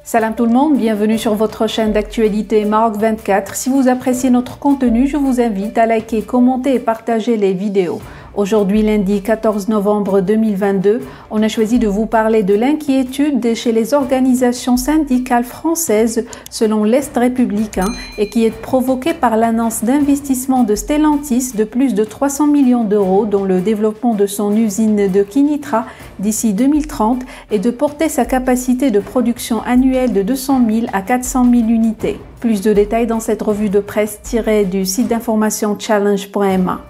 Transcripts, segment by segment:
Salam tout le monde, bienvenue sur votre chaîne d'actualité Maroc 24. Si vous appréciez notre contenu, je vous invite à liker, commenter et partager les vidéos. Aujourd'hui, lundi 14 novembre 2022, on a choisi de vous parler de l'inquiétude chez les organisations syndicales françaises selon l'Est républicain et qui est provoquée par l'annonce d'investissement de Stellantis de plus de 300 millions d'euros dans le développement de son usine de Kénitra d'ici 2030 et de porter sa capacité de production annuelle de 200 000 à 400 000 unités. Plus de détails dans cette revue de presse tirée du site d'information challenge.ma.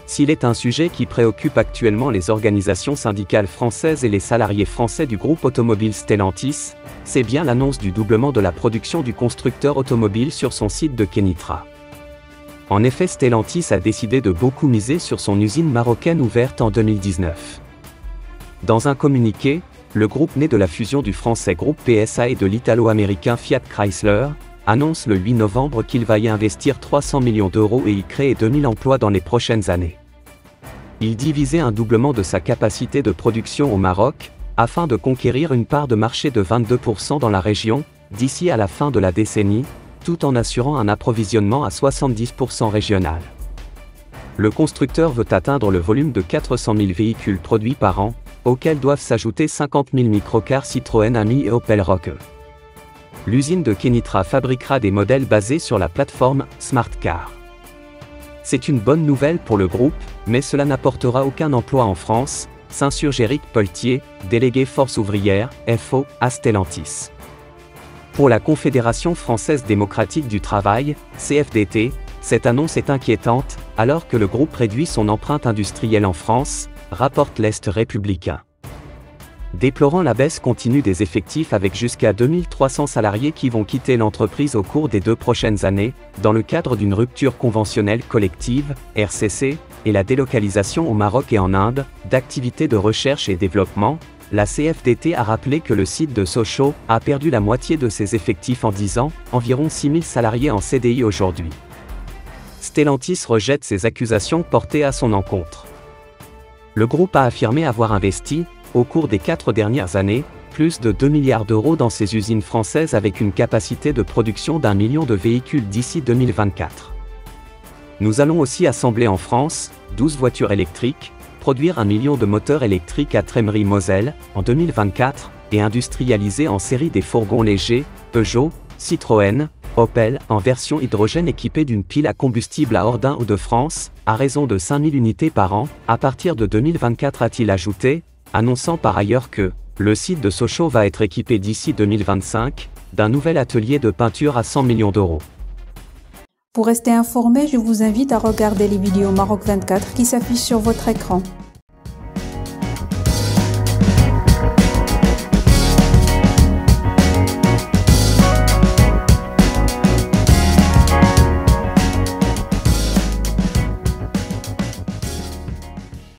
S'il est un sujet qui préoccupe actuellement les organisations syndicales françaises et les salariés français du groupe automobile Stellantis, c'est bien l'annonce du doublement de la production du constructeur automobile sur son site de Kénitra. En effet, Stellantis a décidé de beaucoup miser sur son usine marocaine ouverte en 2019. Dans un communiqué, le groupe né de la fusion du français groupe PSA et de l'italo-américain Fiat Chrysler annonce le 8 novembre qu'il va y investir 300 millions d'euros et y créer 2000 emplois dans les prochaines années. Il dit viser un doublement de sa capacité de production au Maroc, afin de conquérir une part de marché de 22% dans la région, d'ici à la fin de la décennie, tout en assurant un approvisionnement à 70% régional. Le constructeur veut atteindre le volume de 400 000 véhicules produits par an, auxquels doivent s'ajouter 50 000 microcars Citroën Ami et Opel Rogue. L'usine de Kénitra fabriquera des modèles basés sur la plateforme Smart Car. C'est une bonne nouvelle pour le groupe, mais cela n'apportera aucun emploi en France, s'insurge Éric Pelletier, délégué Force ouvrière, FO, à Stellantis. Pour la Confédération française démocratique du travail, CFDT, cette annonce est inquiétante, alors que le groupe réduit son empreinte industrielle en France, rapporte l'Est républicain. Déplorant la baisse continue des effectifs avec jusqu'à 2300 salariés qui vont quitter l'entreprise au cours des 2 prochaines années, dans le cadre d'une rupture conventionnelle collective, RCC, et la délocalisation au Maroc et en Inde, d'activités de recherche et développement, la CFDT a rappelé que le site de Sochaux a perdu la moitié de ses effectifs en 10 ans, environ 6000 salariés en CDI aujourd'hui. Stellantis rejette ces accusations portées à son encontre. Le groupe a affirmé avoir investi, au cours des 4 dernières années, plus de 2 milliards d'euros dans ses usines françaises avec une capacité de production d'1 million de véhicules d'ici 2024. Nous allons aussi assembler en France 12 voitures électriques, produire 1 million de moteurs électriques à Trémery-Moselle en 2024 et industrialiser en série des fourgons légers, Peugeot, Citroën, Opel en version hydrogène équipée d'une pile à combustible à Ordin-Hauts-de-France, à raison de 5000 unités par an, à partir de 2024 a-t-il ajouté, annonçant par ailleurs que le site de Sochaux va être équipé d'ici 2025 d'un nouvel atelier de peinture à 100 millions d'euros. Pour rester informé, je vous invite à regarder les vidéos Maroc 24 qui s'affichent sur votre écran.